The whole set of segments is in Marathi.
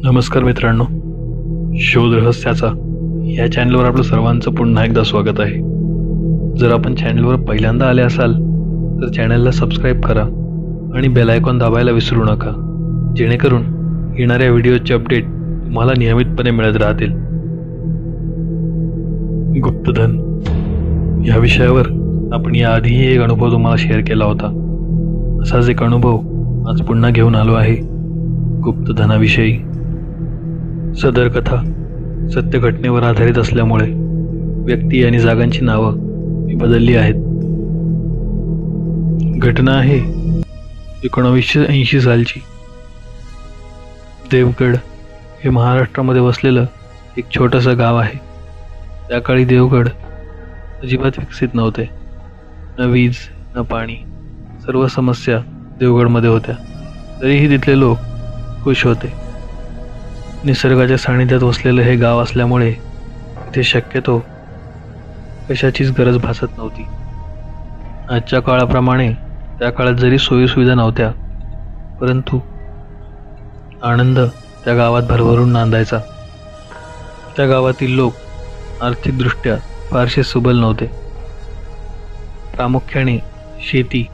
नमस्कार मित्रांनो, शोध रहस्याचा या चॅनलवर आपलं सर्वांचं पुन्हा एकदा स्वागत आहे. जर आपण चॅनलवर पहिल्यांदा आले असाल तर चॅनलला सबस्क्राईब करा आणि बेल आयकॉन दाबायला विसरू नका, जेणेकरून येणाऱ्या व्हिडिओचे अपडेट तुम्हाला नियमितपणे मिळत राहतील. गुप्तधन या विषयावर आपण याआधीही एक अनुभव तुम्हाला शेअर केला होता. असाच एक अनुभव आज पुन्हा घेऊन आलो आहे गुप्तधनाविषयी. सदर कथा सत्य घटनेवर आधारित असल्यामुळे व्यक्ती आणि जागांची नावं मी बदलली आहेत. घटना आहे 1980 सालची. देवगड हे महाराष्ट्रामध्ये वसलेलं एक छोटंसं गाव आहे. त्या काळी देवगड अजिबात विकसित नव्हते. न वीज न पाणी, सर्व समस्या देवगडमध्ये होत्या. तरीही तिथले लोक खुश होते. निसर्गाच्या सानिध्यात वसलेलं हे गाव असल्यामुळे इथे शक्यतो कशाचीच गरज भासत नव्हती. आजच्या काळाप्रमाणे त्या काळात जरी सोयीसुविधा नव्हत्या, परंतु आनंद त्या गावात भरभरून नांदायचा. त्या गावातील लोक आर्थिकदृष्ट्या फारसे सुबल नव्हते. प्रामुख्याने शेती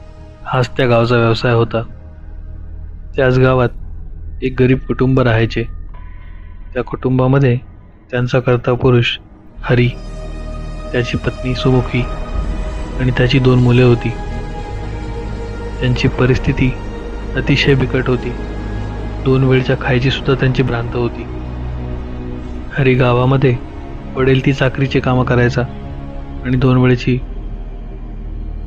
हाच त्या गावचा व्यवसाय होता. त्याच गावात एक गरीब कुटुंब राहायचे. त्या कुटुंबामध्ये त्यांचा कर्ता पुरुष हरी, त्याची पत्नी सुमुखी आणि त्याची 2 मुले होती. त्यांची परिस्थिती अतिशय बिकट होती. 2 वेळच्या खायची सुद्धा त्यांची भ्रांत होती. हरी गावामध्ये पडेल ती चाकरीचे कामं करायचा आणि 2 वेळची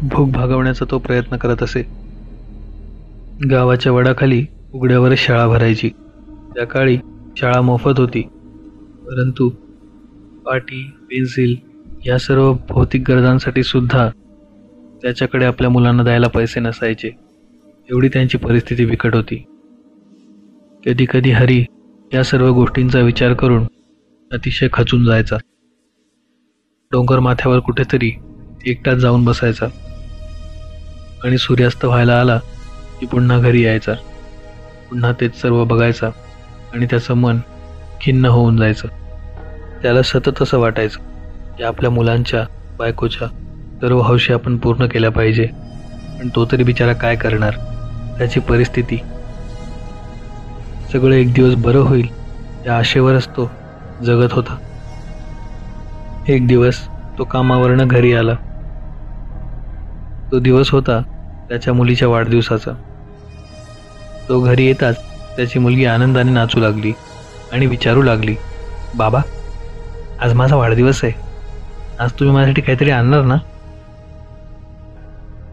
भूक भागवण्याचा तो प्रयत्न करत असे. गावाच्या वडाखाली उघड्यावरच शाळा भरायची. त्या काळी शाळा मोफत होती, परंतु पाटी, पेन्सिल या सर्व भौतिक गरजांसाठी सुद्धा त्याच्याकडे आपल्या मुलांना द्यायला पैसे नसायचे. एवढी त्यांची परिस्थिती बिकट होती. कधी कधी हरी या सर्व गोष्टींचा विचार करून अतिशय खचून जायचा. डोंगर माथ्यावर कुठेतरी एकटाच जाऊन बसायचा आणि सूर्यास्त व्हायला आला की पुन्हा घरी यायचा. पुन्हा तेच सर्व बघायचा आणि त्याचं मन खिन्न होऊन जायचं. त्याला सतत असं वाटायचं की आपल्या मुलांच्या, बायकोच्या सर्व हौशी आपण पूर्ण केल्या पाहिजे, पण तो तरी बिचारा काय करणार. त्याची परिस्थिती. सगळं एक दिवस बरं होईल या आशेवरच तो जगत होता. एक दिवस तो कामावरनं घरी आला. तो दिवस होता त्याच्या मुलीच्या वाढदिवसाचा. तो घरी येताच त्याची मुलगी आनंदाने नाचू लागली आणि विचारू लागली, बाबा, आज माझा वाढदिवस आहे, आज तुम्ही माझ्यासाठी काहीतरी आणणार ना?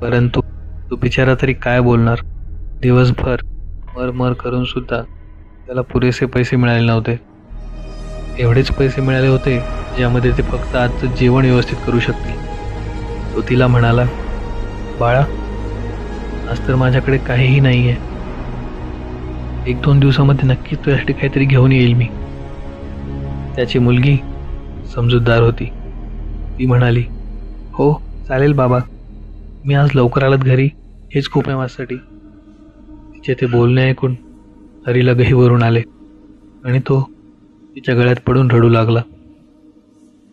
परंतु तो बिचारा तरी काय बोलणार. दिवसभर मर करून सुद्धा त्याला पुरेसे पैसे मिळाले नव्हते. एवढेच पैसे मिळाले होते ज्यामध्ये ते फक्त आजचं जेवण व्यवस्थित करू शकतील. तो तिला म्हणाला, बाळा, आज तर माझ्याकडे काहीही नाही आहे. 1-2 दिवसामध्ये नक्कीच तुझ्यासाठी काहीतरी घेऊन येईल मी. त्याची मुलगी समजूतदार होती. ती म्हणाली, हो चालेल बाबा, मी आज लवकर आलात घरी हेच खूप आहे माझ्यासाठी. तिचे ते बोलणे ऐकून हरीला गहीवरून आले आणि तो तिच्या गळ्यात पडून रडू लागला.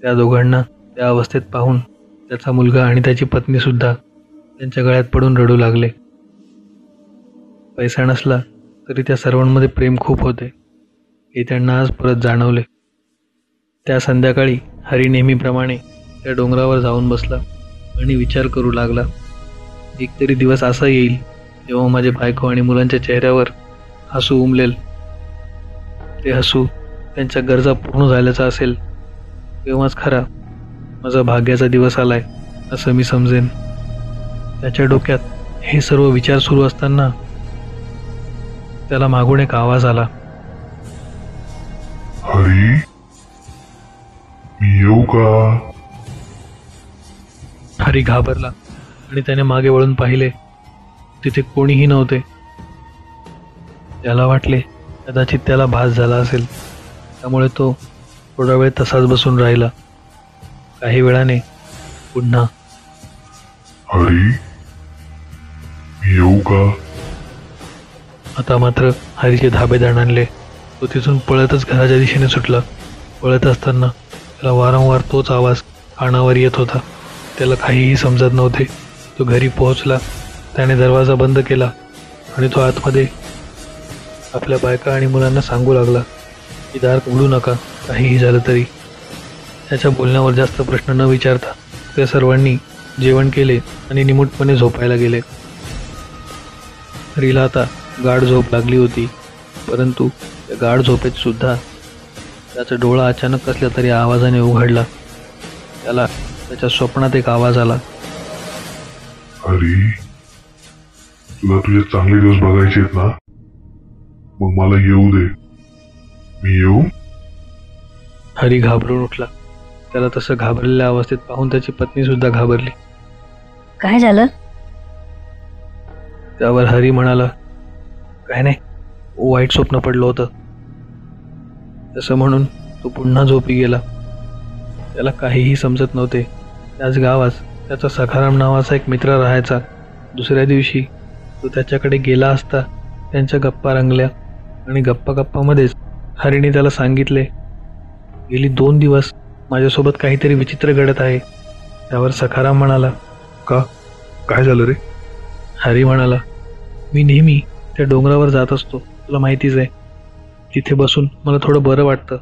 त्या दोघांना त्या अवस्थेत पाहून त्याचा मुलगा आणि त्याची पत्नीसुद्धा त्यांच्या गळ्यात पडून रडू लागले. पैसा नसला तरी त्या सर्वांमध्ये प्रेम खूप होते हे त्यांना आज परत जाणवले. त्या संध्याकाळी हरी नेहमीप्रमाणे त्या डोंगरावर जाऊन बसला आणि विचार करू लागला, एकतरी दिवस असा येईल जेव्हा माझ्या बायको आणि मुलांच्या चेहऱ्यावर हसू उमलेल. ते हसू त्यांच्या गरजा पूर्ण झाल्याचा असेल, तेव्हाच खरा माझा भाग्याचा दिवस आलाय असं मी समजेन. त्याच्या डोक्यात हे सर्व विचार सुरू असताना त्याला मागून एक आवाज आला, हरी, मी येऊ का? हरी घाबरला आणि त्याने मागे वळून पाहिले. तिथे कोणीही नव्हते. त्याला वाटले कदाचित त्याला भास झाला असेल, त्यामुळे तो थोडा वेळ तसाच बसून राहिला. काही वेळाने पुन्हा, हरी, मी येऊ का? आता मात्र हरीचे धाबे दणाणले. तो तिथून पळतच घराच्या दिशेने सुटला. पळत असताना त्याला वारंवार तोच आवाज कानावर येत होता. त्याला काहीही समजत नव्हते. तो घरी पोहोचला. त्याने दरवाजा बंद केला आणि तो आतमध्ये आपल्या बायका आणि मुलांना सांगू लागला की दार उघडू नका, काहीही झालं तरी. त्याच्या बोलण्यावर जास्त प्रश्न न विचारता त्या सर्वांनी जेवण केले आणि निमूटपणे झोपायला गेले. हरीला आता गाढ झोप लागली होती, परंतु त्या गाढ झोपेत सुद्धा त्याचा डोळा अचानक कसल्या तरी आवाजाने उघडला. त्याला त्याच्या स्वप्नात एक आवाज आला. हरी, तुला तुझे चांगले दिवस बघायचे आहेत ना? मग मला येऊ दे. मी येऊ? हरी घाबरून उठला. त्याला तसं घाबरलेल्या अवस्थेत पाहून त्याची पत्नी सुद्धा घाबरली. काय झालं? त्यावर हरी म्हणाला, काय नाही, वाईट स्वप्न पडलं होतं. तसं म्हणून तो पुन्हा झोपी गेला. त्याला काहीही समजत नव्हते. त्याच गावात त्याचा सखाराम नावाचा एक मित्र राहायचा. दुसऱ्या दिवशी तो त्याच्याकडे गेला असता त्यांच्या गप्पा रंगल्या आणि गप्पामध्येच हरीने त्याला सांगितले, गेली 2 दिवस माझ्यासोबत काहीतरी विचित्र घडत आहे. त्यावर सखाराम म्हणाला, का? काय झालं रे? हरी म्हणाला, मी नेहमी त्या डोंगरावर जात असतो, तुला माहितीच आहे. तिथे बसून मला थोडं बरं वाटतं.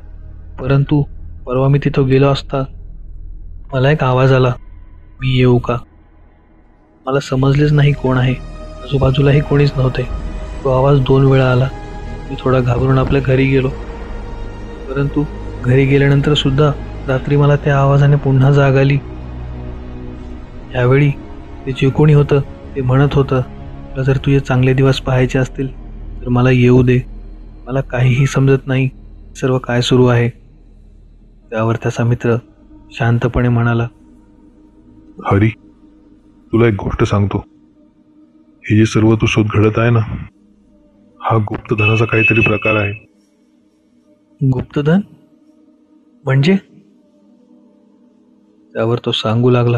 परंतु परवा मी तिथं गेलो असता मला एक आवाज आला, मी येऊ का? मला समजलेच नाही कोण आहे. आजूबाजूलाही कोणीच नव्हते. तो आवाज 2 वेळा आला. मी थोडा घाबरून आपल्या घरी गेलो. परंतु घरी गेल्यानंतर सुद्धा रात्री मला त्या आवाजाने पुन्हा जाग आली. यावेळी ते जे कोणी होतं ते म्हणत होतं, तुला जर तुझे चांगले दिवस पाहायचे असतील तर मला येऊ दे. मला काहीही समजत नाही सर्व काय सुरू आहे. त्यावर त्याचा मित्र शांतपणे म्हणाला, हरी, तुला एक गोष्ट सांगतो. हे जे सर्व तू शोध घडत आहे ना, हा गुप्तधनाचा काहीतरी प्रकार आहे. गुप्तधन म्हणजे? त्यावर तो सांगू लागला,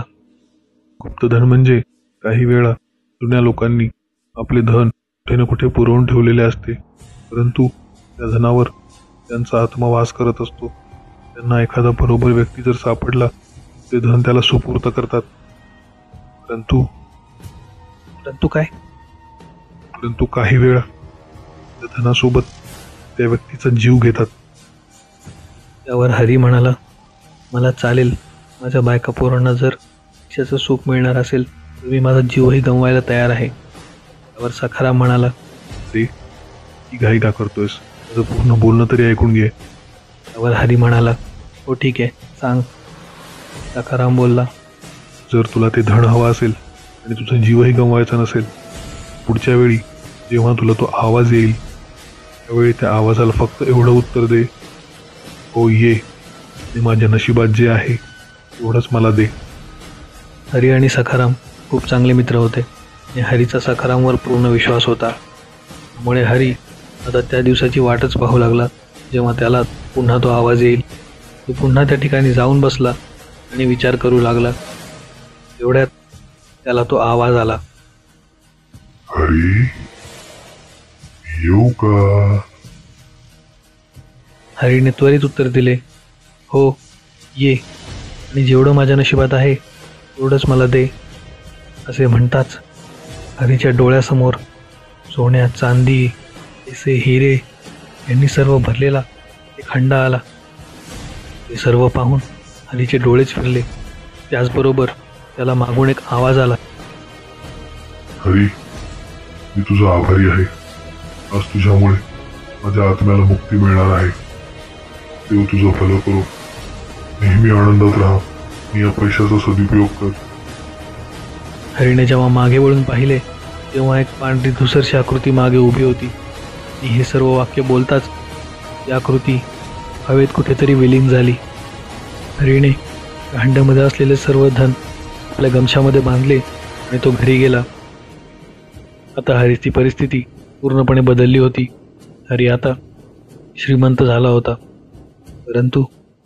गुप्तधन म्हणजे काही वेळा जुन्या लोकांनी आपले धन कुठे ना कुठे पुरवून ठेवलेले असते, परंतु त्या धनावर त्यांचा आत्मा वास करत असतो. त्यांना एखादा बरोबर व्यक्ती जर सापडला ते धन त्याला सुपूर्त करतात. परंतु काय? परंतु काही वेळा त्या धनासोबत त्या व्यक्तीचा जीव घेतात. त्यावर हरी म्हणाला, मला चालेल, माझ्या बायका पोरांना जर पैशाचं सुख मिळणार असेल तर मी माझा जीवही गमवायला तयार आहे. त्यावर सखाराम म्हणाला, रे, ही घाई का करतोयस? माझं पूर्ण बोलणं तरी ऐकून घे. त्यावर हरी म्हणाला, हो ठीक आहे, सांग. सखाराम बोलला, जर तुला ते धन हवं असेल आणि तुझा जीवही गमवायचा नसेल, पुढच्या वेळी जेव्हा तुला तो आवाज येईल त्यावेळी त्या आवाजाला फक्त एवढं उत्तर दे, हो ये, आणि माझ्या नशिबात जे आहे एवढंच मला दे. हरी आणि सखाराम खूप चांगले मित्र होते आणि हरीचा सखारामवर पूर्ण विश्वास होता. त्यामुळे हरी आता त्या दिवसाची वाटच पाहू लागला जेव्हा त्याला पुन्हा तो आवाज येईल. तो पुन्हा त्या ठिकाणी जाऊन बसला आणि विचार करू लागला. एवढ्यात त्याला तो आवाज आला, हरी, येऊ का? हरीने त्वरित उत्तर दिले, हो ये, आणि जेवढं माझ्या नशिबात आहे तेवढंच मला दे. असे म्हणताच हरीच्या डोळ्यासमोर सोन्या, चांदी, पैसे, हिरे यांनी सर्व भरलेला एक खंडा आला. ते सर्व पाहून हरीचे डोळेच फिरले. त्याचबरोबर त्याला मागून एक आवाज आला, हरी, मी तुझा आभारी आहे. आज तुझ्यामुळे माझ्या आत्म्याला मुक्ती मिळणार आहे. देव तुझं भलं करो. नेहमी आनंदात राहा. मी या पैशाचा सदुपयोग कर. हरीने जेव्हा मागे वळून पाहिले तेव्हा एक पांढरी धुसरशी आकृती मागे उभी होती. ती हे सर्व वाक्य बोलताच ती आकृती हवेत कुठेतरी विलीन झाली. हरीने भांड्यामध्ये असलेले सर्व धन आपल्या गमछामध्ये बांधले आणि तो घरी गेला. आता हरीची परिस्थिती पूर्णपणे बदलली होती. हरी आता श्रीमंत झाला होता, परंतु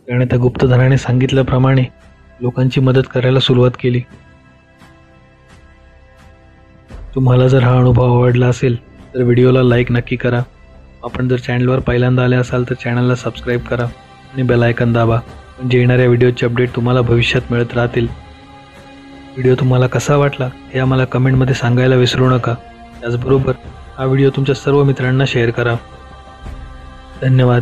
त्याने त्या गुप्तधनाने सांगितल्याप्रमाणे लोकांची मदत करायला सुरुवात केली. तुम्हाला जर हा अनुभव आवडला असेल तर व्हिडिओला लाईक नक्की करा. आपण जर चॅनलवर पहिल्यांदा आले असाल तर चॅनलला सबस्क्राईब करा आणि बेल आयकॉन दाबा, म्हणजे येणाऱ्या व्हिडिओचे अपडेट तुम्हाला भविष्यात मिळत राहतील. व्हिडिओ तुम्हाला कसा वाटला हे आम्हाला कमेंटमध्ये सांगायला विसरू नका. त्याचबरोबर हा व्हिडिओ तुमच्या सर्व मित्रांना शेअर करा. धन्यवाद.